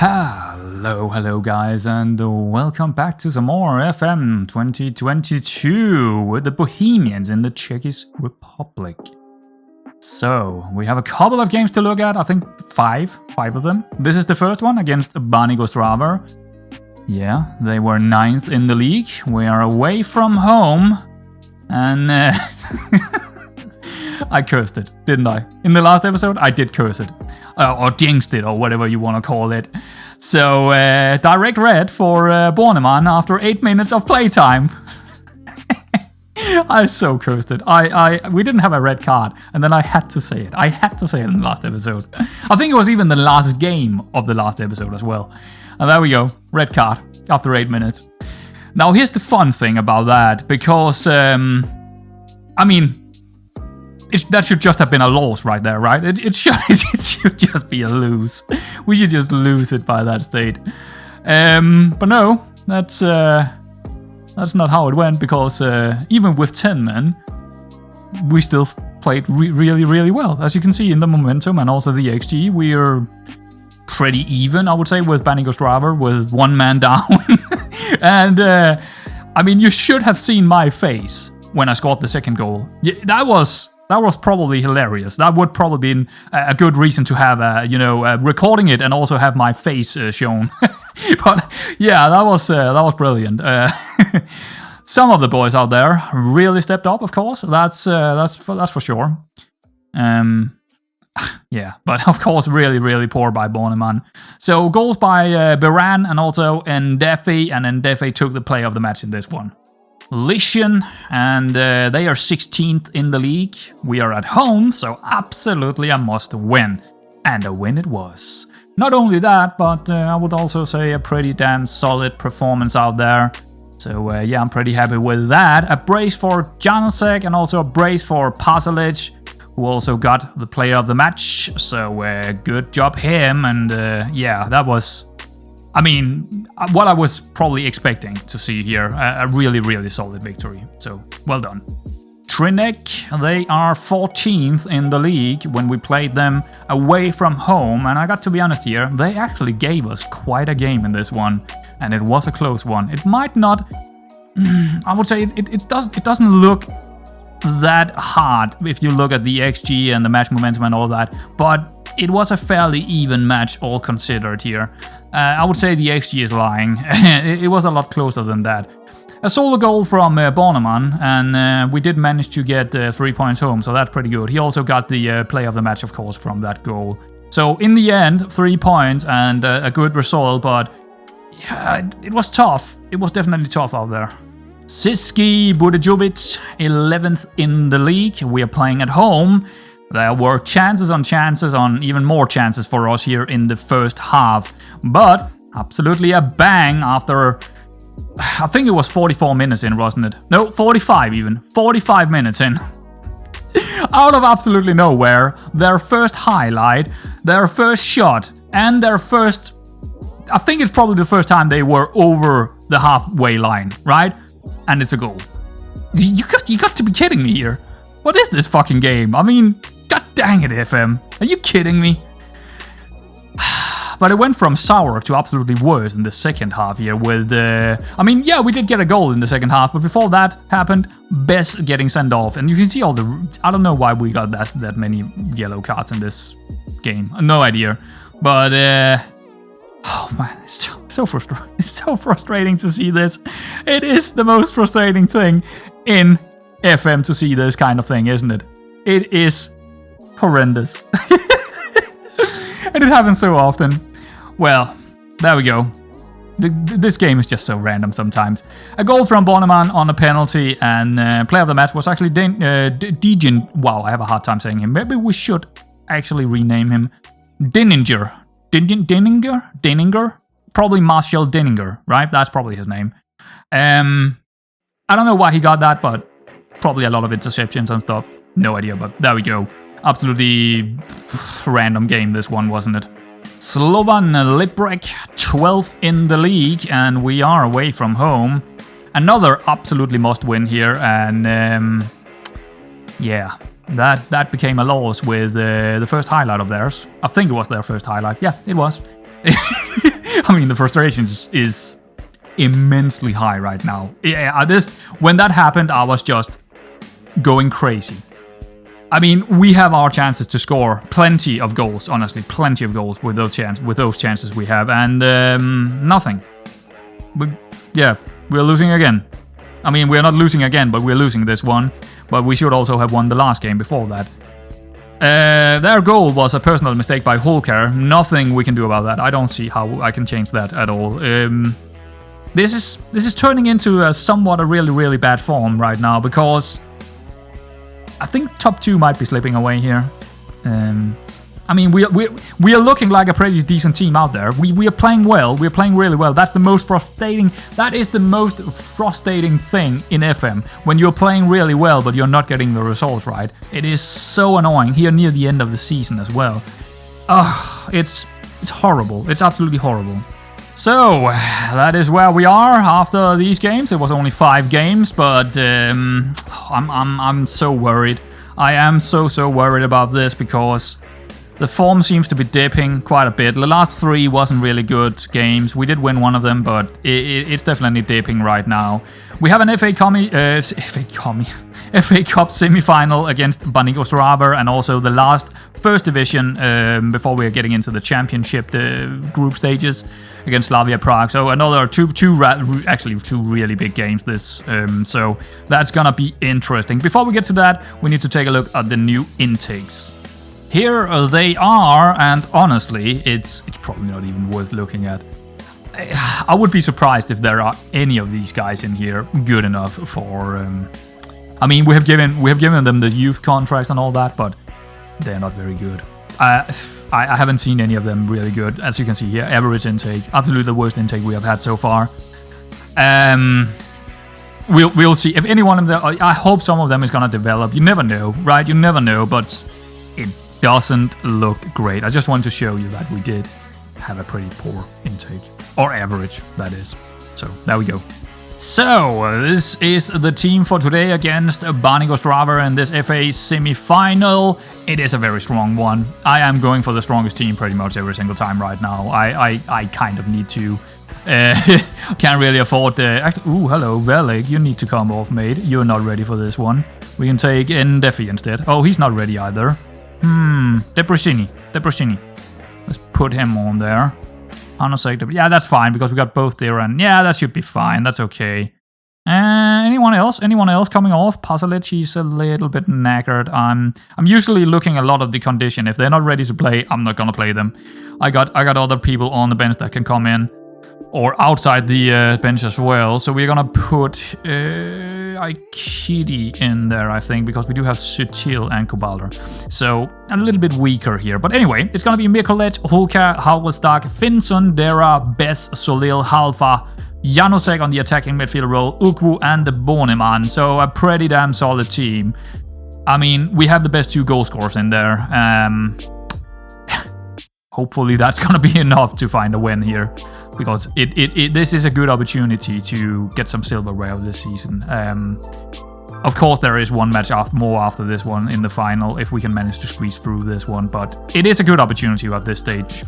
Hello guys, and welcome back to some more FM22 with the Bohemians in the Czech Republic. So, we have a couple of games to look at, I think five of them. This is the first one against Ostrava. Yeah, they were 9th in the league. We are away from home, and I cursed it, didn't I? In the last episode, I did curse it. Or jinxed it, or whatever you want to call it. So, direct red for Bohemian after 8 minutes of playtime. I so cursed it. We didn't have a red card, and then I had to say it. I had to say it in the last episode. I think it was even the last game of the last episode as well. And there we go, red card after 8 minutes. Now, here's the fun thing about that, because, that should just have been a loss right there, right? It should just be a lose. We should just lose it by that state. But no, that's not how it went, because even with 10 men, we still played really well. As you can see in the momentum and also the XG, we are pretty even, I would say, with Ostrava, with 1 man down. And you should have seen my face when I scored the second goal. Yeah, that was probably hilarious. That would probably been a good reason to have, recording it and also have my face shown. But yeah, that was brilliant. Some of the boys out there really stepped up, of course. That's for sure. Yeah, but of course, really poor by Bohemian. So goals by Beran and also Ndefe, and Ndefe took the play of the match in this one. Lycian, and they are 16th in the league. We are at home, so absolutely a must win. And a win it was. Not only that, but I would also say a pretty damn solid performance out there. So yeah, I'm pretty happy with that. A brace for Janosek and also a brace for Pasalic, who also got the player of the match. So good job him, and yeah, that was... what I was probably expecting to see here, a really solid victory. So, well done. Trinek, they are 14th in the league when we played them away from home. And I got to be honest here, they actually gave us quite a game in this one. And it was a close one. It might not... I would say it doesn't look that hard if you look at the XG and the match momentum and all that. But it was a fairly even match, all considered here. I would say the XG is lying. It was a lot closer than that. A solo goal from Bohemian, and we did manage to get 3 points home, so that's pretty good. He also got the play of the match, of course, from that goal. So in the end, 3 points and a good result, but yeah, it was tough. It was definitely tough out there. Siski Budejovic, 11th in the league. We are playing at home. There were chances on even more chances for us here in the first half. But absolutely a bang after, I think it was 44 minutes in, wasn't it? No, 45 even. 45 minutes in. Out of absolutely nowhere, their first highlight, their first shot, and their first... I think it's probably the first time they were over the halfway line, right? And it's a goal. You got to be kidding me here. What is this fucking game? God dang it, FM. Are you kidding me? But it went from sour to absolutely worse in the second half here with... yeah, we did get a goal in the second half, but before that happened, Bess getting sent off. And you can see all the... I don't know why we got that many yellow cards in this game. No idea. But... oh man, it's so frustrating. It's so frustrating to see this. It is the most frustrating thing in FM to see this kind of thing, isn't it? It is horrendous. And it happens so often. Well, there we go. This game is just so random sometimes. A goal from Bohemian on a penalty, and player of the match was actually Dejin. Wow, I have a hard time saying him. Maybe we should actually rename him Denninger. Denninger? Probably Marshall Denninger, right? That's probably his name. I don't know why he got that, but probably a lot of interceptions and stuff. No idea, but there we go. Absolutely random game, this one, wasn't it? Slovan Liberec, 12th in the league, and we are away from home. Another absolutely must win here, and yeah, that became a loss with the first highlight of theirs. I think it was their first highlight. Yeah, it was. I mean, the frustration is immensely high right now. Yeah, when that happened, I was just going crazy. I mean, we have our chances to score plenty of goals, honestly, plenty of goals with those chances we have, and nothing. We're losing again. I mean, we're not losing again, but we're losing this one. But we should also have won the last game before that. Their goal was a personal mistake by Holker. Nothing we can do about that. I don't see how I can change that at all. This is turning into a really, really bad form right now, because I think top 2 might be slipping away here. I mean, we are looking like a pretty decent team out there. We are playing well. We are playing really well. That's the most frustrating. That is the most frustrating thing in FM, when you're playing really well but you're not getting the results right. It is so annoying here near the end of the season as well. It's horrible. It's absolutely horrible. So that is where we are after these games. It was only 5 games, but I'm so worried. I am so worried about this, because the form seems to be dipping quite a bit. The last 3 wasn't really good games. We did win one of them, but it's definitely dipping right now. We have an FA Cup semi-final against Banigosraver, and also the last First Division before we are getting into the Championship, the group stages, against Slavia Prague. So another two really big games this. So that's gonna be interesting. Before we get to that, we need to take a look at the new intakes. Here they are, and honestly, it's probably not even worth looking at. I would be surprised if there are any of these guys in here good enough for. I mean, we have given them the youth contracts and all that, but they're not very good. I haven't seen any of them really good. As you can see here, average intake, absolutely the worst intake we have had so far. We'll see if any one of them. I hope some of them is gonna develop. You never know, right? You never know, but it doesn't look great. I just wanted to show you that we did have a pretty poor intake, or average, that is. So there we go. So this is the team for today against Banigosraver in this FA semi-final. It is a very strong one. I am going for the strongest team pretty much every single time right now. I kind of need to. Can't really afford the. Ooh, hello, Velik. You need to come off, mate. You're not ready for this one. We can take in Defi instead. Oh, he's not ready either. Debrishini. Let's put him on there. Yeah, that's fine, because we got both there, and yeah, that should be fine. That's okay. Anyone else? Anyone else coming off? Pasalic, he's a little bit knackered. I'm usually looking a lot of the condition. If they're not ready to play, I'm not gonna play them. I got other people on the bench that can come in, or outside the bench as well. So we're gonna put Aikidi in there, I think, because we do have Sutil and Kobalder. So a little bit weaker here. But anyway, it's gonna be Mikolet, Hulka, Halvestak, Finson, Dera, Bess, Solil, Halfa, Janosek on the attacking midfield role, Ukwu and Bohemian. So a pretty damn solid team. I mean, we have the best 2 goal scorers in there. Hopefully that's gonna be enough to find a win here, because this is a good opportunity to get some silverware this season. Of course, there is one match after this one in the final, if we can manage to squeeze through this one, but it is a good opportunity at this stage.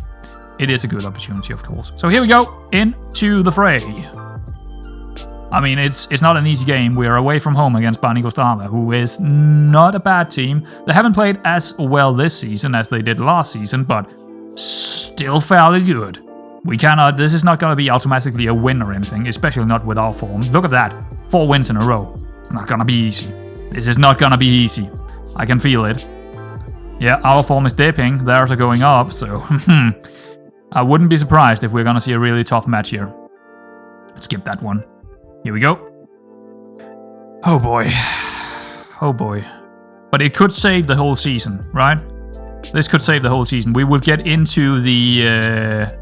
It is a good opportunity, of course. So here we go, into the fray. I mean, it's not an easy game. We are away from home against Banigosraver, who is not a bad team. They haven't played as well this season as they did last season, but still fairly good. This is not going to be automatically a win or anything, especially not with our form. Look at that, 4 wins in a row. It's not going to be easy. This is not going to be easy. I can feel it. Yeah, our form is dipping, theirs are going up, so I wouldn't be surprised if we're going to see a really tough match here. Let's skip that one. Here we go. Oh boy. Oh boy. But it could save the whole season, right? This could save the whole season. We will get into the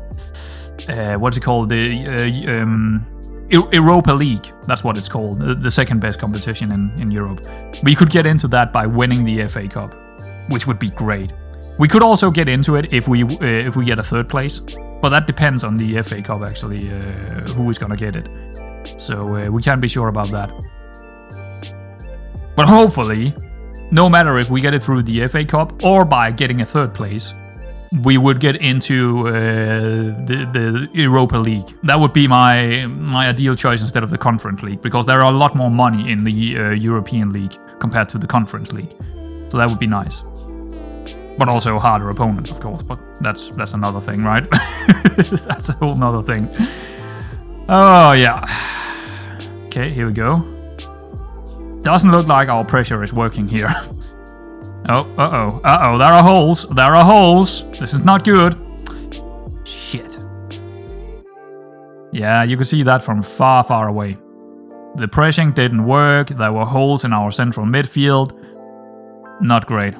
what's it called? The Europa League. That's what it's called. The second best competition in Europe. We could get into that by winning the FA Cup, which would be great. We could also get into it if we get a 3rd place, but that depends on the FA Cup actually, who is gonna get it. So we can't be sure about that. But hopefully, no matter if we get it through the FA Cup or by getting a 3rd place, we would get into the Europa League. That would be my ideal choice instead of the Conference League, because there are a lot more money in the European League compared to the Conference League. So that would be nice. But also harder opponents, of course. But that's another thing, right? That's a whole nother thing. Oh, yeah. Okay, here we go. Doesn't look like our pressure is working here. Oh, uh-oh. Uh-oh, there are holes. There are holes. This is not good. Shit. Yeah, you can see that from far, far away. The pressing didn't work. There were holes in our central midfield. Not great.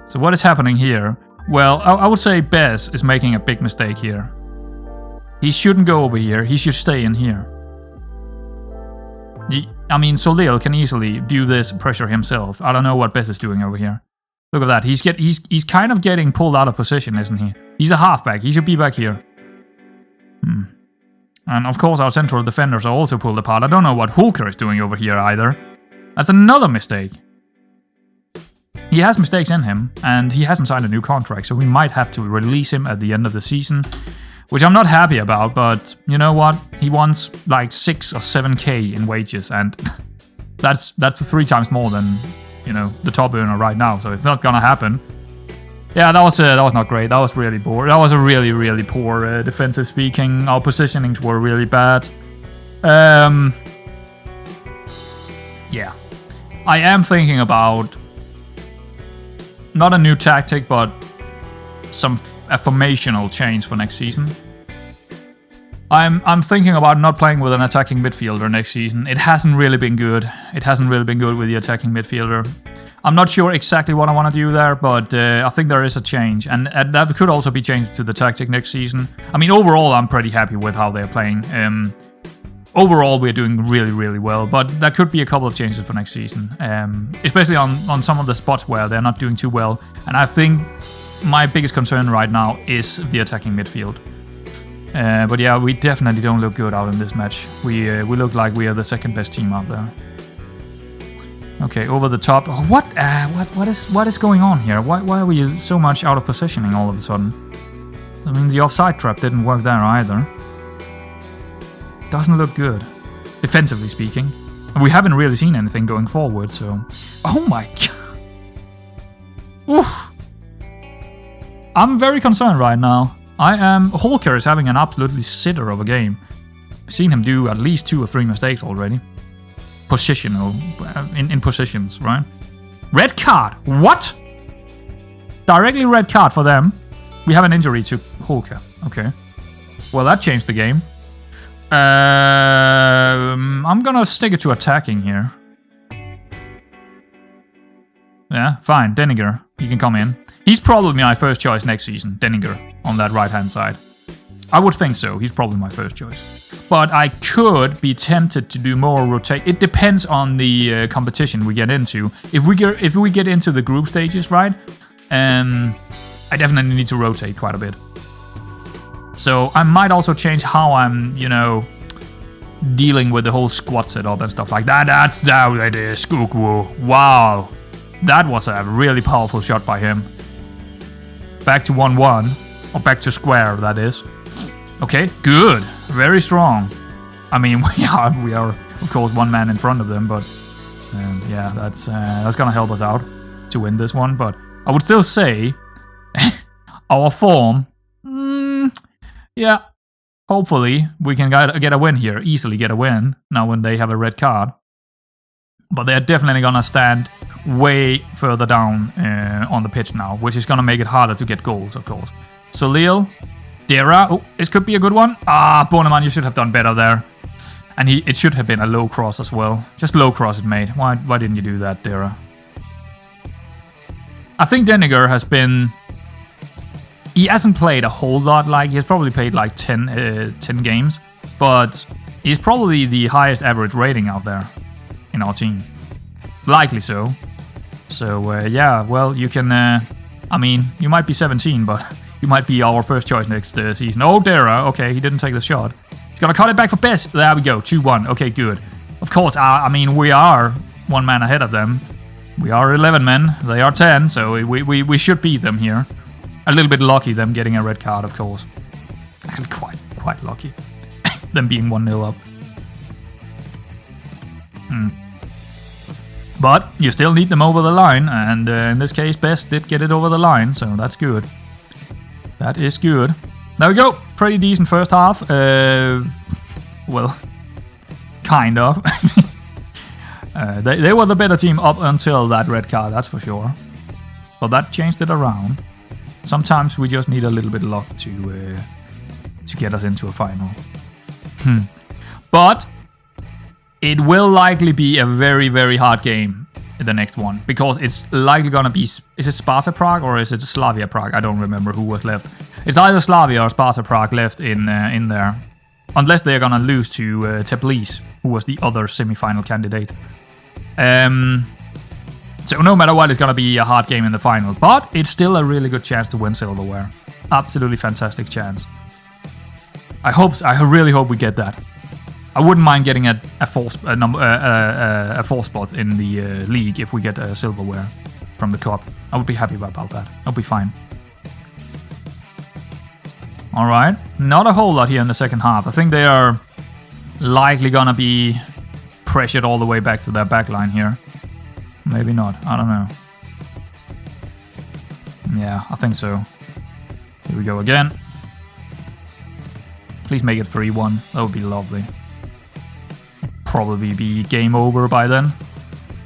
So what is happening here? Well, I would say Bez is making a big mistake here. He shouldn't go over here. He should stay in here. I mean, Solil can easily do this pressure himself. I don't know what Bez is doing over here. Look at that. He's kind of getting pulled out of position, isn't he? He's a halfback. He should be back here. And of course, our central defenders are also pulled apart. I don't know what Hulker is doing over here either. That's another mistake. He has mistakes in him, and he hasn't signed a new contract, so we might have to release him at the end of the season, which I'm not happy about, but you know what? He wants like 6 or 7k in wages, and that's 3 times more than, you know, the top earner right now, so it's not gonna happen. Yeah, that was not great. That was really poor. That was a really, really poor defensive speaking. Our positionings were really bad. Yeah. I am thinking about not a new tactic, but a formational change for next season. I'm thinking about not playing with an attacking midfielder next season. It hasn't really been good. It hasn't really been good with the attacking midfielder. I'm not sure exactly what I want to do there, but I think there is a change, and that could also be changed to the tactic next season. I mean, overall, I'm pretty happy with how they're playing. Overall, we're doing really, really well, but there could be a couple of changes for next season, especially on some of the spots where they're not doing too well. And I think my biggest concern right now is the attacking midfield. But yeah, we definitely don't look good out in this match. We look like we are the second best team out there. Okay, over the top. Oh, what is going on here? Why are we so much out of positioning all of a sudden? I mean, the offside trap didn't work there either. Doesn't look good, defensively speaking. And we haven't really seen anything going forward, so... Oh my god! Oof. I'm very concerned right now. Holker is having an absolutely sitter of a game. I've seen him do at least 2 or 3 mistakes already. Positional, in positions, right? Red card! What? Directly red card for them. We have an injury to Holker. Okay. Well, that changed the game. I'm gonna stick it to attacking here. Yeah, fine. Denninger, he can come in. He's probably my first choice next season, Denninger, on that right-hand side. I would think so. He's probably my first choice. But I could be tempted to do more rotate. It depends on the competition we get into. If we get into the group stages, right? I definitely need to rotate quite a bit. So I might also change how I'm, you know, dealing with the whole squad setup and stuff like that. That's how it is. Wow. That was a really powerful shot by him. Back to 1-1. Or back to square, that is. Okay, good. Very strong. I mean, we are of course 1 man in front of them, but yeah, that's gonna help us out to win this one. But I would still say our form, yeah, hopefully we can get a win here, easily get a win now when they have a red card. But they're definitely gonna stand way further down on the pitch now, which is gonna make it harder to get goals, of course. So Lille, Dera, oh, this could be a good one. Ah, Bohemian, you should have done better there. And it should have been a low cross as well. Just low cross it made. Why didn't you do that, Dera? I think Denninger has been... He hasn't played a whole lot, like, he's probably played like 10 games. But he's probably the highest average rating out there in our team. Likely so. So, yeah, well, you can... I mean, you might be 17, but... You might be our first choice next season. Oh, Dera. Okay, he didn't take the shot. He's gonna cut it back for Best. There we go. 2-1. Okay, good. Of course, I mean, we are 1 man ahead of them. We are 11 men. They are 10, so we should beat them here. A little bit lucky them getting a red card, of course. Actually, quite lucky. Them being 1-0 up. But you still need them over the line, and in this case, Best did get it over the line, so that's good. That is good. There we go. Pretty decent first half. Well, kind of. They were the better team up until that red card, that's for sure. But that changed it around. Sometimes we just need a little bit of luck to get us into a final. But it will likely be a very, very hard game in the next one, because it's likely gonna be, is it Sparta Prague or is it Slavia Prague? I don't remember who was left. It's either Slavia or Sparta Prague left in there, unless they're gonna lose to Teplice, who was the other semi-final candidate. So no matter what, it's gonna be a hard game in the final, but it's still a really good chance to win silverware. Absolutely fantastic chance. I really hope we get that. I wouldn't mind getting a four spot in the league if we get a silverware from the cup. I would be happy about that. I'll be fine. All right, not a whole lot here in the second half. I think they are likely gonna be pressured all the way back to their back line here. Maybe not. I don't know. Yeah, I think so. Here we go again. Please make it 3-1. That would be lovely. Probably be game over by then.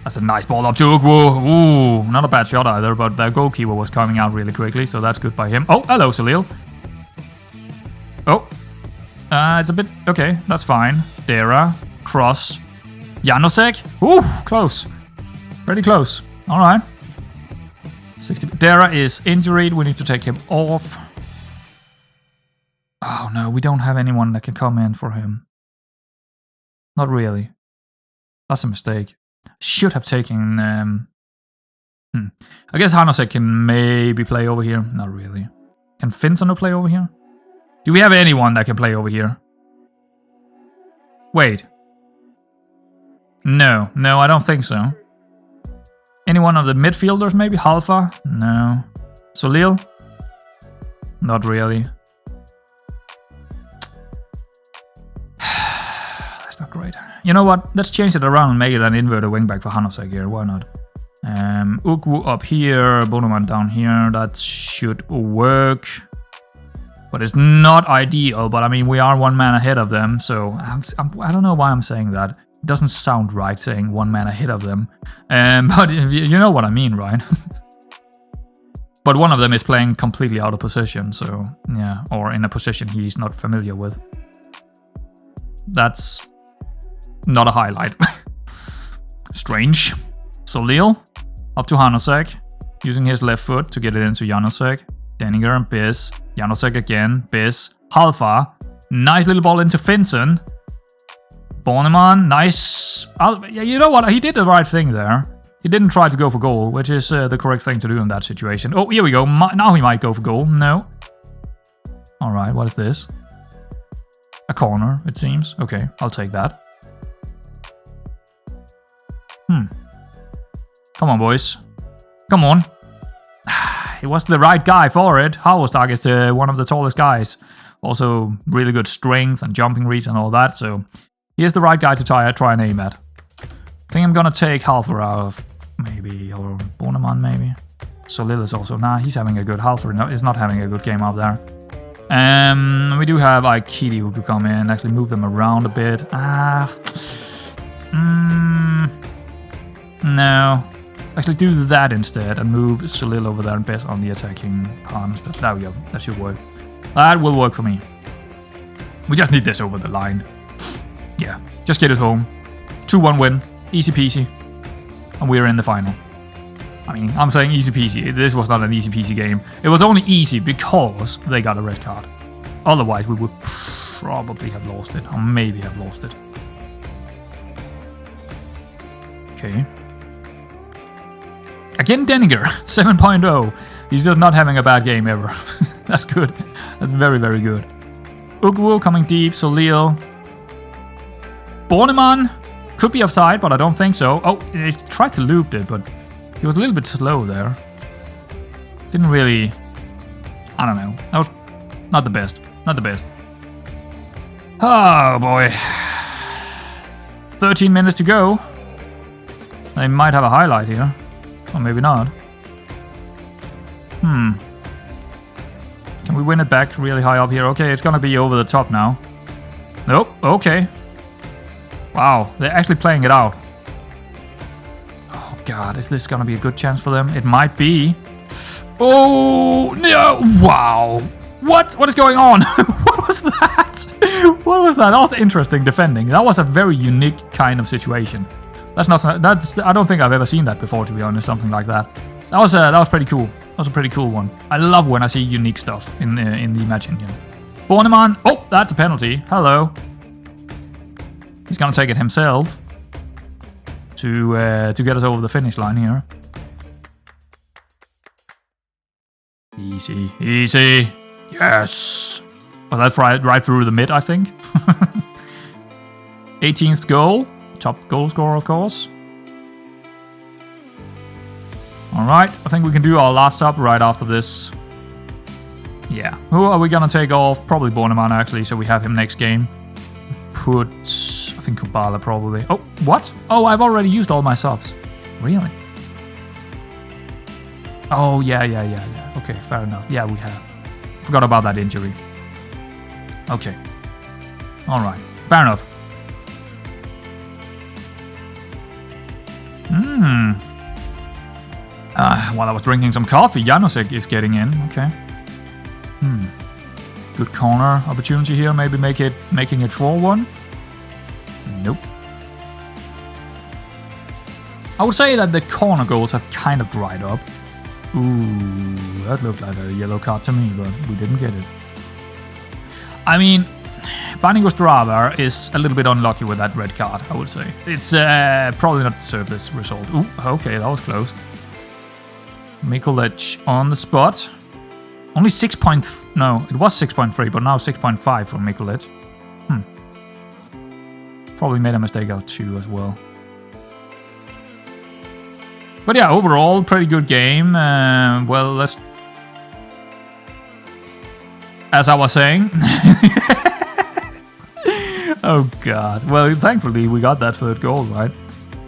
That's a nice ball up to Ugwu. Ooh, not a bad shot either, but the goalkeeper was coming out really quickly, so that's good by him. Oh, hello, Salil. Oh. It's a bit... Okay, that's fine. Dera. Cross. Janosek. Ooh, close. Pretty close. Alright. 60. Dera is injured. We need to take him off. Oh no, we don't have anyone that can come in for him. Not really. That's a mistake. Should have taken... I guess Hanosek can maybe play over here. Not really. Can Finson play over here? Do we have anyone that can play over here? Wait. No, I don't think so. Any one of the midfielders maybe? Halfa? No. Solil? Not really. That's not great. You know what? Let's change it around and make it an inverted wingback for Hanosek here. Why not? Ugwu up here, Bonoman down here. That should work. But it's not ideal. But I mean, we are 1 man ahead of them. So I don't know why I'm saying that. It doesn't sound right saying 1 man ahead of them. But you know what I mean, right? But one of them is playing completely out of position. So yeah, or in a position he's not familiar with. That's not a highlight. Strange. Solil up to Hanosek, using his left foot to get it into Janosek. Denninger and Biz. Janosek again. Biz. Halfa. Nice little ball into Finson. Bornemann. Nice. Yeah, you know what? He did the right thing there. He didn't try to go for goal, which is the correct thing to do in that situation. Oh, here we go. Now he might go for goal. No. Alright, what is this? A corner, it seems. Okay, I'll take that. Come on, boys. Come on. He was the right guy for it. Halvostag is one of the tallest guys. Also, really good strength and jumping reach and all that. So, he is the right guy to try and aim at. I think I'm gonna take Halfer out of maybe, or Bornemann maybe. Solil is also, he's having a good, Halfer is not having a good game out there. We do have Aikidi who could come in, actually move them around a bit. No. Actually do that instead and move Solil over there and bet on the attacking part instead. There we go, that should work. That will work for me. We just need this over the line. Yeah, just get it home. 2-1 win, easy peasy. And we're in the final. I mean, I'm saying easy peasy. This was not an easy peasy game. It was only easy because they got a red card. Otherwise, we would probably have lost it. Or maybe have lost it. Okay. Again, Denninger, 7.0. He's just not having a bad game ever. That's good. That's very, very good. Ugwu coming deep. Solil. Bornemann could be offside, but I don't think so. Oh, he tried to loop it, but he was a little bit slow there. Didn't really I don't know. That was not the best. Not the best. Oh boy. 13 minutes to go. They might have a highlight here. Or maybe not. Can we win it back really high up here? Okay, it's gonna be over the top now. Nope, okay. Wow, they're actually playing it out. Oh god, is this gonna be a good chance for them? It might be. Oh, no! Wow. What is going on? What was that? What was that? That was interesting defending. That was a very unique kind of situation. I don't think I've ever seen that before, to be honest, something like that. That was pretty cool. That was a pretty cool one. I love when I see unique stuff in the match engine. Bohemian. Oh, that's a penalty. Hello. He's gonna take it himself to get us over the finish line here. Easy, easy. Yes. Was that right through the mid, I think? 18th goal. Top goal scorer, of course. Alright, I think we can do our last sub right after this. Yeah. Who are we gonna take off? Probably Bohemian, actually, so we have him next game. Put... I think Kubala, probably. Oh, what? Oh, I've already used all my subs. Really? Oh, yeah. Okay, fair enough. Yeah, we have. Forgot about that injury. Okay. Alright, fair enough. While I was drinking some coffee, Janosek is getting in. Okay. Good corner opportunity here. Maybe making it 4-1. Nope. I would say that the corner goals have kind of dried up. Ooh, that looked like a yellow card to me, but we didn't get it. I mean, Banigos is a little bit unlucky with that red card, I would say. It's probably not deserved this result. Ooh, okay, that was close. Mikulic on the spot. Only 6. No, it was 6.3, but now 6.5 for Mikulic. Probably made a mistake out too as well. But yeah, overall, pretty good game. Well, let's... As I was saying... Oh god. Well, thankfully we got that third goal, right?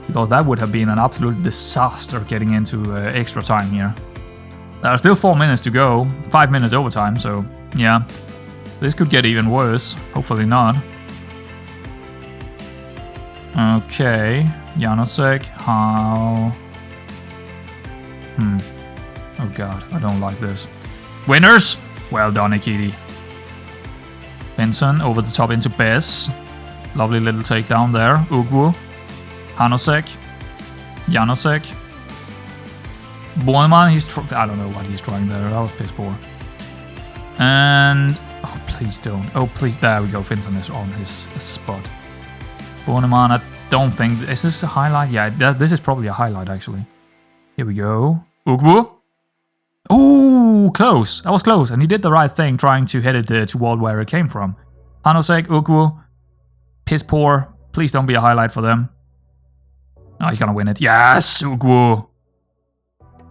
Because that would have been an absolute disaster getting into extra time here. There are still 4 minutes to go. 5 minutes overtime, so yeah. This could get even worse. Hopefully not. Okay. Janosek, how... Oh god, I don't like this. Winners! Well done, Ikiti. Benson over the top into Bess. Lovely little takedown there. Ugwu. Hanosek. Janosek. Bohemian, I don't know what he's trying there. That was piss poor. And... Oh, please don't. Oh, please. There we go. Vincent is on his spot. Bohemian, I don't think... Is this a highlight? Yeah, this is probably a highlight, actually. Here we go. Ugwu. Ooh, close. That was close. And he did the right thing, trying to hit it toward where it came from. Hanosek, Ugwu. Piss poor. Please don't be a highlight for them. Oh, he's gonna win it. Yes, Ugwu.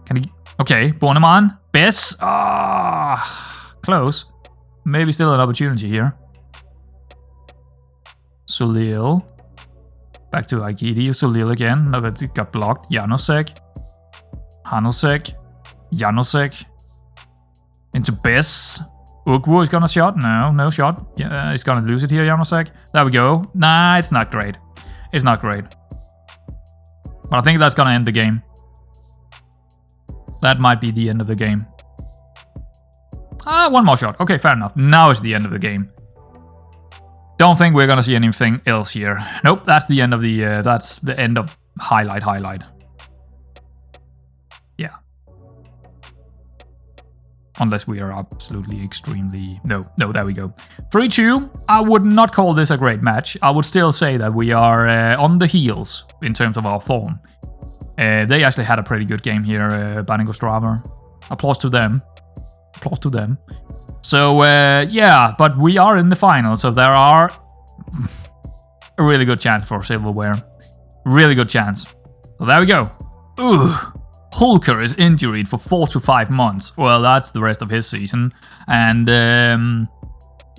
Can he... Okay, Bohemian. Bess. Ah, close. Maybe still an opportunity here. Sulil. Back to Aikidi. Sulil again. No, but it got blocked. Janosek. Hanosek. Janosek. Into Bess. Ugwu is gonna shot. No shot. Yeah, he's gonna lose it here, Janosek. There we go. Nah, it's not great. It's not great. But I think that's gonna end the game. That might be the end of the game. One more shot. Okay, fair enough. Now it's the end of the game. Don't think we're gonna see anything else here. Nope, that's the end of the that's the end of highlight. Yeah. Unless we are absolutely extremely... No, there we go. 3-2. I would not call this a great match. I would still say that we are on the heels in terms of our form. They actually had a pretty good game here, Banigos. Applause to them. Applause to them. So, yeah, but we are in the final, so there are a really good chance for silverware. Really good chance. So there we go. Ooh. Hulker is injured for 4 to 5 months. Well, that's the rest of his season. And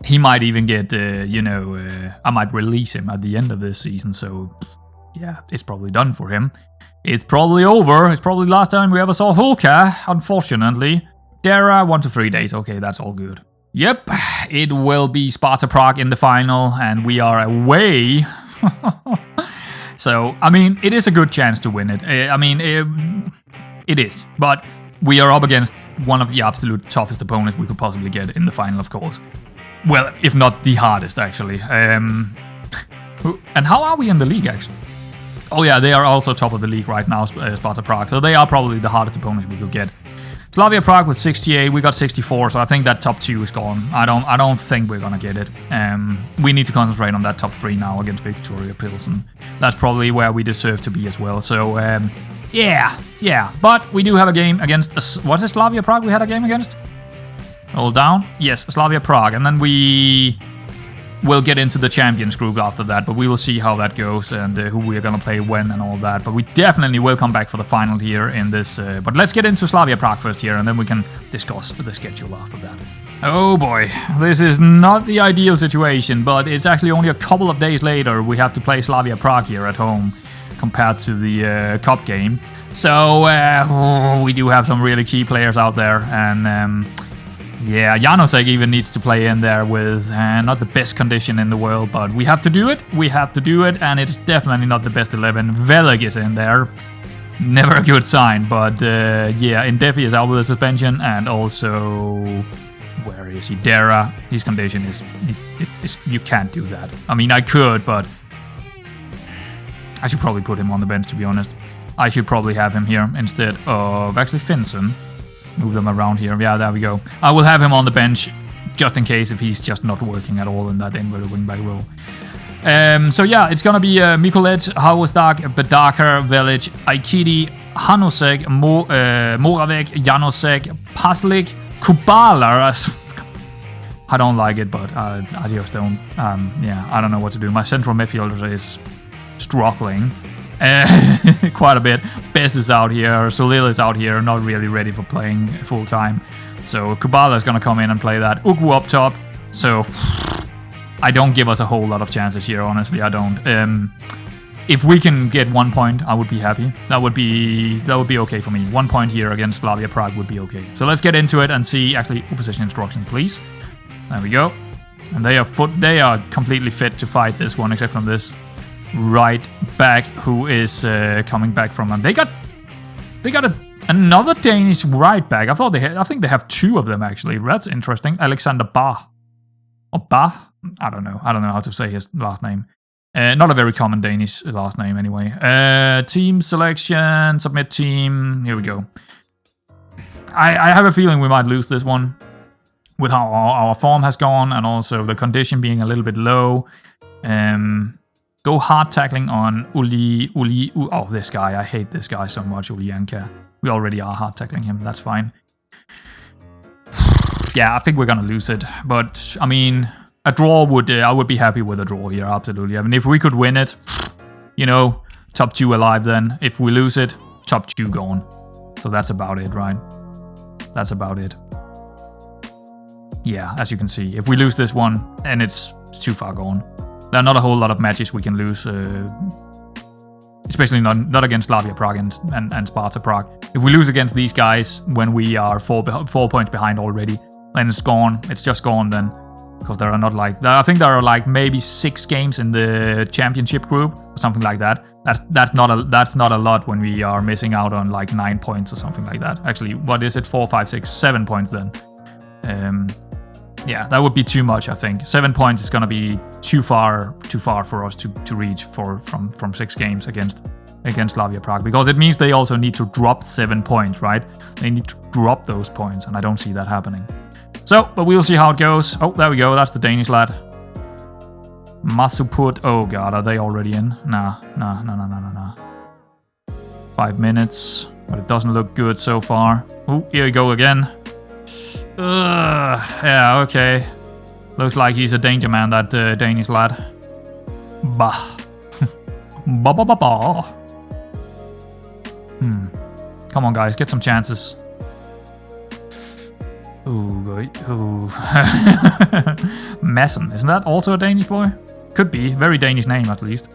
he might even get, I might release him at the end of this season. So, yeah, it's probably done for him. It's probably over. It's probably the last time we ever saw Hulker, unfortunately. Dara, 1 to 3 days. Okay, that's all good. Yep, it will be Sparta Prague in the final, and we are away. So, I mean, it is a good chance to win it. It is. But we are up against one of the absolute toughest opponents we could possibly get in the final, of course. Well, if not the hardest, actually. And how are we in the league, actually? Oh yeah, they are also top of the league right now, Sparta Prague. So they are probably the hardest opponent we could get. Slavia Prague with 68, we got 64, so I think that top 2 is gone. I don't think we're gonna get it. We need to concentrate on that top 3 now against Victoria Pilsen. That's probably where we deserve to be as well. So yeah. But we do have a game against, what's it, Slavia Prague we had a game against? Hold down. Yes, Slavia Prague, and then we will get into the Champions group after that, but we will see how that goes and who we are going to play when and all that. But we definitely will come back for the final here in this. But let's get into Slavia Prague first here, and then we can discuss the schedule after that. Oh boy, this is not the ideal situation, but it's actually only a couple of days later we have to play Slavia Prague here at home compared to the cup game. So we do have some really key players out there, and yeah, Janosek even needs to play in there with not the best condition in the world, but we have to do it. We have to do it, and it's definitely not the best 11. Veleg is in there. Never a good sign, but yeah, Indefi is out with a suspension, and also, where is he? Dara, his condition is, you can't do that. I mean, I could, but I should probably put him on the bench, to be honest. I should probably have him here instead of actually Finson. Move them around here. Yeah, there we go. I will have him on the bench just in case if he's just not working at all in that inverted wingback role. So yeah, it's gonna be Mikulic, Hausdak, Bedakar, Velic, Aikidi, Hanosek, Moravec, Janosek, Paslik, Kubala. I don't like it, but I just don't. Yeah, I don't know what to do. My central midfielder is struggling. Quite a bit. Bess is out here, Solil is out here, not really ready for playing full time. So Kubala is gonna come in and play that. Ugu up top. So I don't give us a whole lot of chances here, honestly. I don't. If we can get 1 point, I would be happy. That would be okay for me. 1 point here against Slavia Prague would be okay. So let's get into it and see actually position instructions, please. There we go. And they are completely fit to fight this one, except from this right back who is coming back from them. They got another Danish right back. I think they have 2 of them actually. That's interesting. Alexander Bah. Or Bah? I don't know how to say his last name. Not a very common Danish last name anyway. Team selection, submit team. Here we go. I have a feeling we might lose this one with how our form has gone and also the condition being a little bit low. Go hard tackling on Uli. Oh, this guy. I hate this guy so much, Ulyanka. We already are hard tackling him. That's fine. Yeah, I think we're going to lose it. But, I mean, a draw would... I would be happy with a draw here, absolutely. I mean, if we could win it, top 2 alive then. If we lose it, top 2 gone. So that's about it, right? That's about it. Yeah, as you can see. If we lose this one, and it's too far gone. There are not a whole lot of matches we can lose, especially not against Slavia Prague and Sparta Prague. If we lose against these guys when we are 4 points behind already, then it's gone. It's just gone then, because there are not I think there are maybe 6 games in the championship group or something like that. That's not a lot when we are missing out on 9 points or something like that. Actually, what is it? 4, 5, 6, 7 points then. Yeah, that would be too much, I think. 7 points is going to be too far for us to reach from 6 games against Slavia Prague, because it means they also need to drop 7 points, right? They need to drop those points, and I don't see that happening. So, but we'll see how it goes. Oh, there we go. That's the Danish lad. Masuput. Oh god, are they already in? Nah. 5 minutes, but it doesn't look good so far. Oh, here we go again. Yeah, okay. Looks like he's a danger man, that Danish lad. Bah. Bah. Come on, guys, get some chances. Ooh. Madsen, isn't that also a Danish boy? Could be. Very Danish name, at least.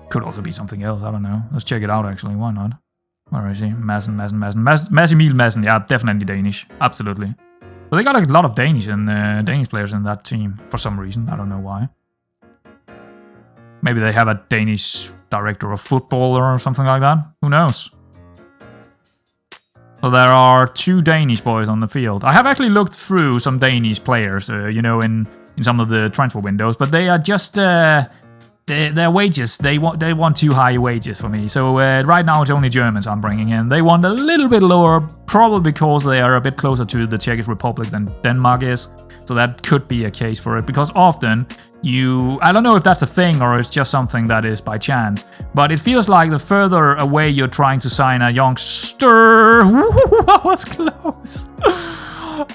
Could also be something else, I don't know. Let's check it out, actually. Why not? Where is he? Madsen. Massimil Madsen. Yeah, definitely Danish. Absolutely. But they got a lot of Danish players in that team for some reason. I don't know why. Maybe they have a Danish director of football or something like that. Who knows? So there are 2 Danish boys on the field. I have actually looked through some Danish players, you know, in some of the transfer windows, but they are just their wages. They want too high wages for me. So right now it's only Germans I'm bringing in. They want a little bit lower, probably because they are a bit closer to the Czech Republic than Denmark is. So that could be a case for it, because often I don't know if that's a thing or it's just something that is by chance, but it feels like the further away you're trying to sign a youngster... That was close!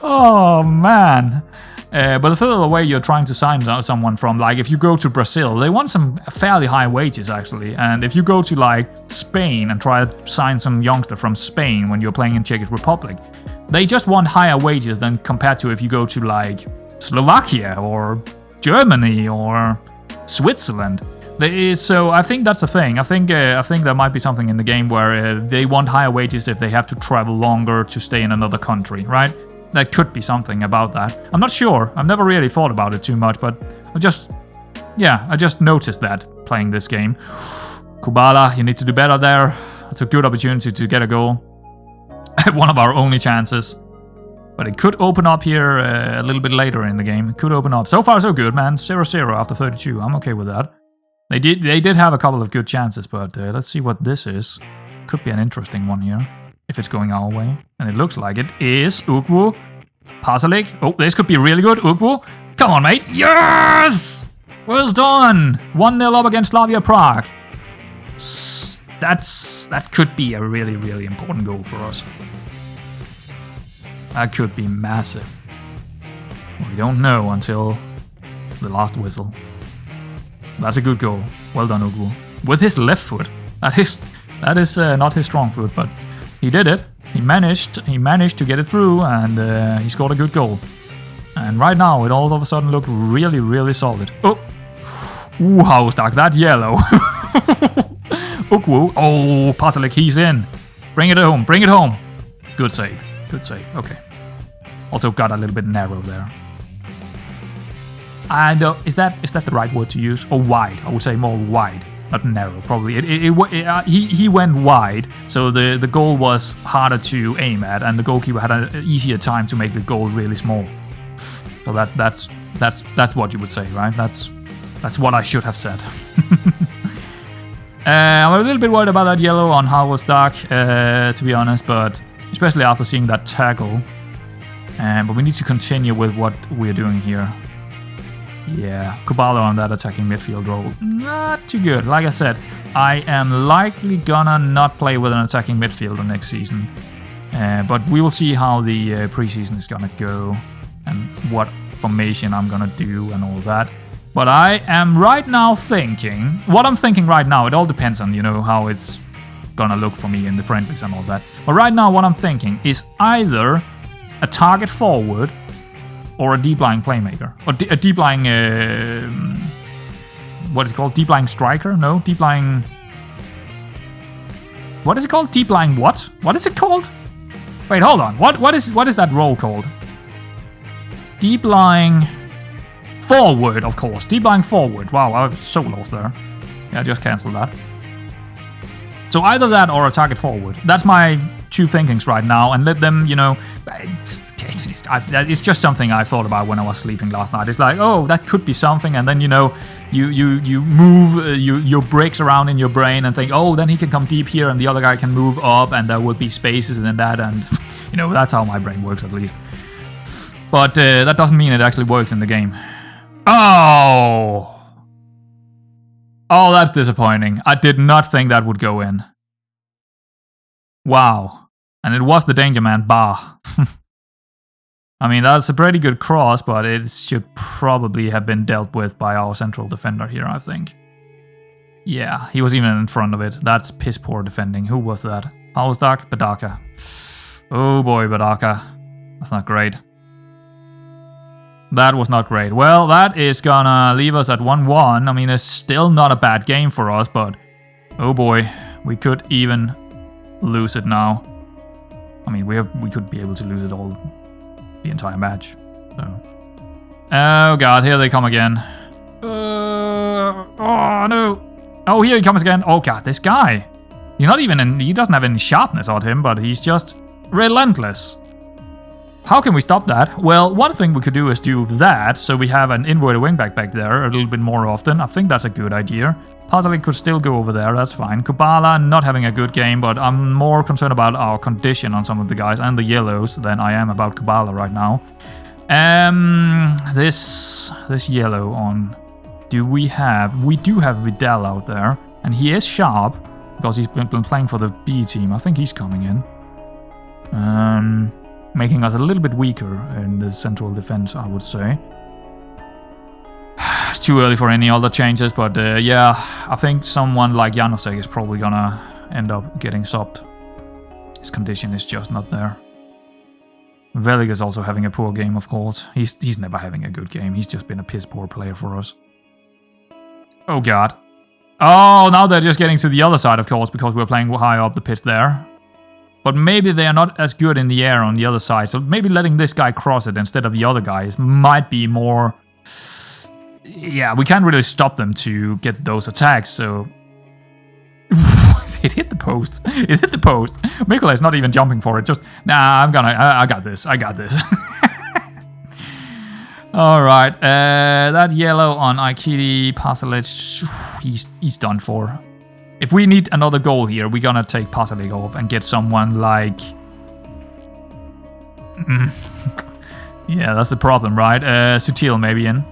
Oh, man. But the further away you're trying to sign someone from, like if you go to Brazil, they want some fairly high wages actually. And if you go to like Spain and try to sign some youngster from Spain when you're playing in Czech Republic, they just want higher wages than compared to if you go to like Slovakia or Germany or Switzerland. So I think that's the thing. I think there might be something in the game where they want higher wages if they have to travel longer to stay in another country, right? That could be something about that. I'm not sure. I've never really thought about it too much, but I just noticed that playing this game. Kubala, you need to do better there. It's a good opportunity to get a goal. One of our only chances. But it could open up here a little bit later in the game. It could open up. So far, so good, man. 0-0 after 32. I'm okay with that. They did have a couple of good chances, but let's see what this is. Could be an interesting one here, if it's going our way. And it looks like it is. Ugwu. Pasalik. Oh, this could be really good. Ugwu. Come on, mate. Yes! Well done. 1-0 up against Slavia Prague. That could be a really, really important goal for us. That could be massive. We don't know until the last whistle. That's a good goal. Well done, Ugwu. With his left foot. That is not his strong foot, but he did it. He managed to get it through, and he scored a good goal. And right now, it all of a sudden looked really, really solid. Oh! Ooh, how stuck that yellow. Ugwu. Oh, Pasalik, he's in. Bring it home. Bring it home. Good save. Good save. Okay. Also got a little bit narrow there. And is that the right word to use? Or wide? I would say more wide, not narrow. Probably. He went wide, so the goal was harder to aim at, and the goalkeeper had an easier time to make the goal really small. So that's what you would say, right? That's what I should have said. I'm a little bit worried about that yellow on Harvard's Dark, to be honest, but especially after seeing that tackle. But we need to continue with what we're doing here. Yeah, Kubala on that attacking midfield role. Not too good. Like I said, I am likely gonna not play with an attacking midfielder next season. But we will see how the preseason is gonna go and what formation I'm gonna do and all that. But I am right now thinking... What I'm thinking right now, it all depends on, how it's gonna look for me in the friendlies and all that. But right now what I'm thinking is either a target forward or a deep-lying playmaker. Or a deep-lying... what is it called? Deep-lying striker? No? Deep-lying... What is it called? Deep-lying what? What is it called? Wait, hold on. What is that role called? Deep-lying... Forward, of course. Deep-lying forward. Wow, I was so lost there. Yeah, just cancel that. So either that or a target forward. That's my two thinkings right now. And let them, it's just something I thought about when I was sleeping last night. It's like, oh, that could be something. And then, you move your bricks around in your brain and think, oh, then he can come deep here and the other guy can move up and there would be spaces in that. And, that's how my brain works at least. But that doesn't mean it actually works in the game. Oh, that's disappointing. I did not think that would go in. Wow. And it was the danger man, Bah. I mean, that's a pretty good cross, but it should probably have been dealt with by our central defender here, I think. Yeah, he was even in front of it. That's piss poor defending. Who was that? Hausdak? Badaka. Oh boy, Badaka. That's not great. That was not great. Well, that is gonna leave us at 1-1. I mean, it's still not a bad game for us, but oh boy, we could even lose it now. I mean, we could be able to lose it all, the entire match. So, oh god, here they come again. Oh no! Oh, here he comes again. Oh god, this guy. He's not even he doesn't have any sharpness on him, but he's just relentless. How can we stop that? Well, one thing we could do is do that, so we have an inverted wingback back there a little bit more often. I think that's a good idea. Pasalic could still go over there, that's fine. Kubala not having a good game, but I'm more concerned about our condition on some of the guys and the yellows than I am about Kubala right now. This yellow on... We do have Vidal out there, and he is sharp, because he's been playing for the B team. I think he's coming in. Making us a little bit weaker in the central defense, I would say. It's too early for any other changes, but yeah, I think someone like Janosek is probably gonna end up getting subbed. His condition is just not there. Velig is also having a poor game, of course. He's never having a good game. He's just been a piss poor player for us. Oh god. Oh, now they're just getting to the other side, of course, because we're playing high up the pitch there. But maybe they are not as good in the air on the other side, so maybe letting this guy cross it instead of the other guys might be more... Yeah, we can't really stop them to get those attacks, so... It hit the post. It hit the post. Mikola is not even jumping for it, just... Nah, I got this. I got this. Alright, that yellow on Aikidi, Pasalic, he's done for. If we need another goal here, we're gonna take Pasalic off and get someone like... Yeah, that's the problem, right? Sutil maybe in.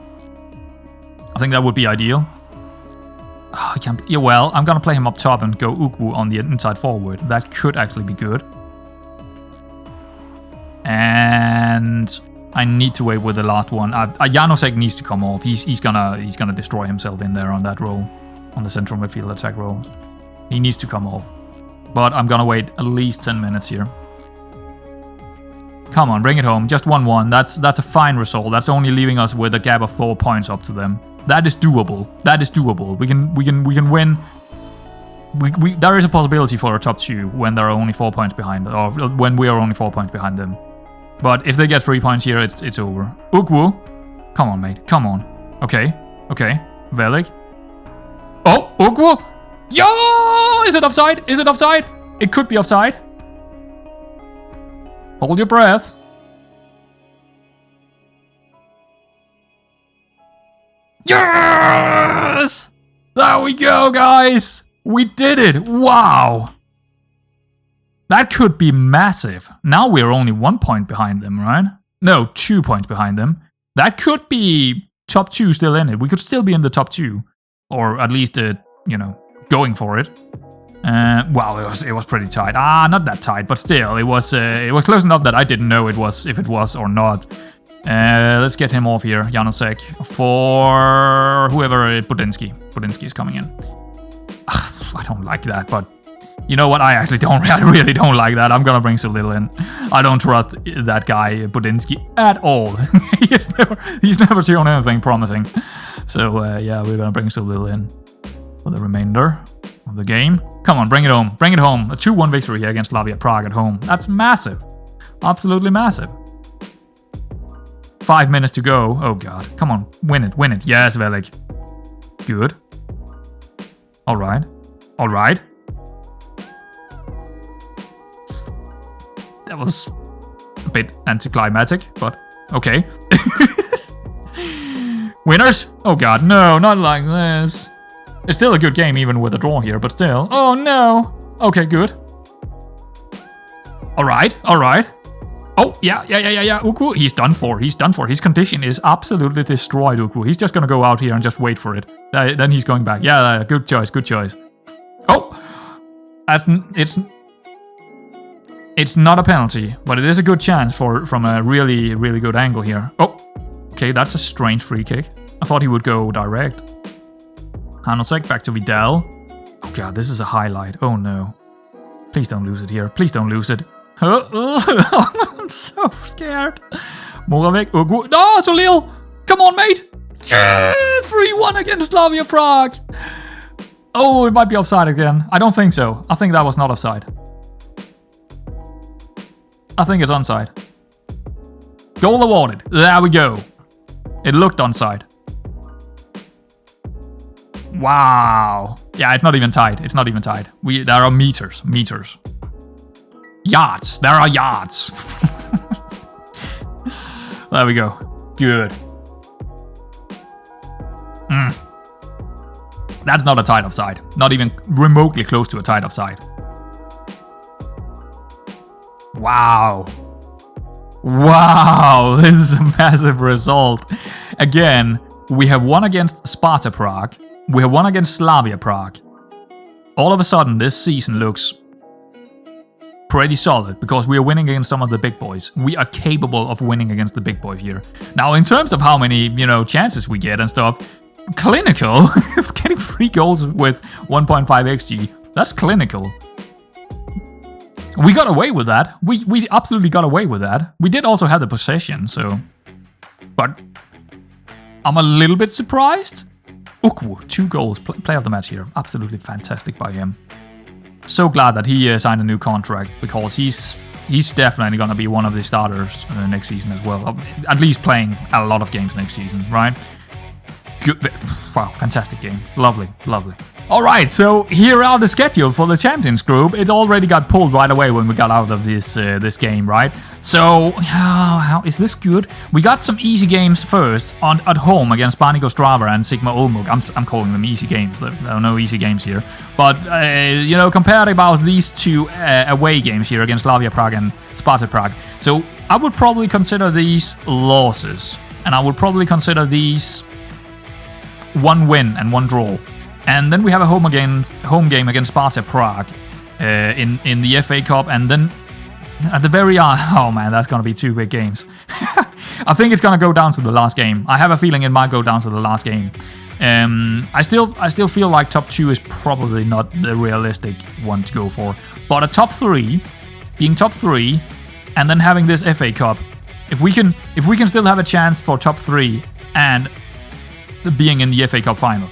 I think that would be ideal. Oh, I can't... Yeah, well, I'm gonna play him up top and go Ukwu on the inside forward. That could actually be good. And... I need to wait with the last one. Janosek needs to come off. He's gonna destroy himself in there on that role. On the central midfield attack role. He needs to come off. But I'm gonna wait at least 10 minutes here. Come on, bring it home. Just 1-1. That's a fine result. That's only leaving us with a gap of 4 points up to them. That is doable. That is doable. We can win. There is a possibility for a top 2 when there are only 4 points behind, or when we are only 4 points behind them. But if they get 3 points here, it's over. Ukwu, come on, mate. Come on. Okay. Velig. Oh, Ukwu! Yo! Is it offside? Is it offside? It could be offside. Hold your breath. Yes! There we go, guys! We did it! Wow! That could be massive. Now we're only 1 point behind them, right? No, 2 points behind them. That could be top 2 still in it. We could still be in the top 2. Or at least, going for it. Wow, it was pretty tight. Not that tight, but still, it was close enough that I didn't know if it was or not. Let's get him off here, Janosek, for whoever, Budinsky. Budinsky is coming in. I don't like that, but you know what? I really don't like that. I'm gonna bring Solil in. I don't trust that guy, Budinsky, at all. he's never shown anything promising. So yeah, we're gonna bring Solil in for the remainder of the game. Come on, bring it home. Bring it home. A 2-1 victory here against Slavia Prague at home. That's massive. Absolutely massive. 5 minutes to go. Oh god. Come on. Win it. Win it. Yes, Velig. Good. Alright. Alright. That was a bit anticlimactic, but okay. Winners? Oh god, no, not like this. It's still a good game even with a draw here, but still. Oh no! Okay, good. Alright. Oh, yeah. Ukwu, he's done for. His condition is absolutely destroyed, Ukwu. He's just gonna go out here and just wait for it. Then he's going back. Yeah, good choice. Oh! It's not a penalty, but it is a good chance from a really, really good angle here. Oh! Okay, that's a strange free kick. I thought he would go direct. Hanosek back to Vidal. Oh god, this is a highlight. Oh no. Please don't lose it here. Please don't lose it. I'm so scared. Moravec. No, Solil! Come on, mate! 3-1 against Slavia Prague! Oh, it might be offside again. I don't think so. I think that was not offside. I think it's onside. Goal awarded. There we go. It looked onside. Wow. Yeah, it's not even tied. It's not even tied. There are meters. Meters. Yards. There are yards. There we go. Good. That's not a tied offside. Not even remotely close to a tied offside. Wow. Wow. This is a massive result. Again, we have won against Sparta Prague. We have won against Slavia Prague. All of a sudden, this season looks pretty solid because we are winning against some of the big boys. We are capable of winning against the big boys here. Now, in terms of how many, chances we get and stuff, clinical. Getting 3 goals with 1.5 XG. That's clinical. We got away with that. We absolutely got away with that. We did also have the possession, so... But I'm a little bit surprised. Ukwu, 2 goals, play of the match here. Absolutely fantastic by him. So glad that he signed a new contract because he's definitely going to be one of the starters next season as well. At least playing a lot of games next season, right? Good. Wow, fantastic game. Lovely, lovely. Alright, so here are the schedule for the Champions Group. It already got pulled right away when we got out of this game, right? So, how is this good? We got some easy games first at home against Banik Ostrava and Sigma Olmuk. I'm calling them easy games. There are no easy games here. But, compared about these 2 away games here against Slavia Prague and Sparta Prague. So, I would probably consider these losses. And I would probably consider these 1 win and 1 draw. And then we have a home game against Sparta Prague in the FA Cup. And then at the very end, oh man, that's going to be 2 big games. I think it's going to go down to the last game. I have a feeling it might go down to the last game. I still feel like top 2 is probably not the realistic one to go for. But a top 3, being top 3, and then having this FA Cup, if we can still have a chance for top 3 and being in the FA Cup final,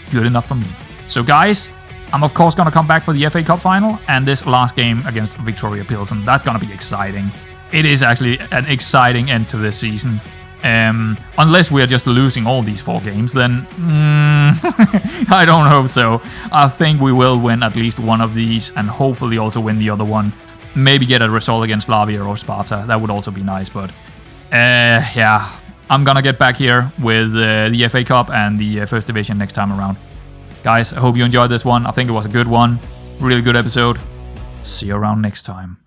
good enough for me. So guys, I'm of course going to come back for the FA Cup final and this last game against Victoria Pilsen. That's going to be exciting. It is actually an exciting end to this season. Unless we are just losing all these 4 games, then I don't hope so. I think we will win at least one of these and hopefully also win the other one. Maybe get a result against Slavia or Sparta. That would also be nice, but yeah. I'm gonna get back here with the FA Cup and the First Division next time around. Guys, I hope you enjoyed this one. I think it was a good one. Really good episode. See you around next time.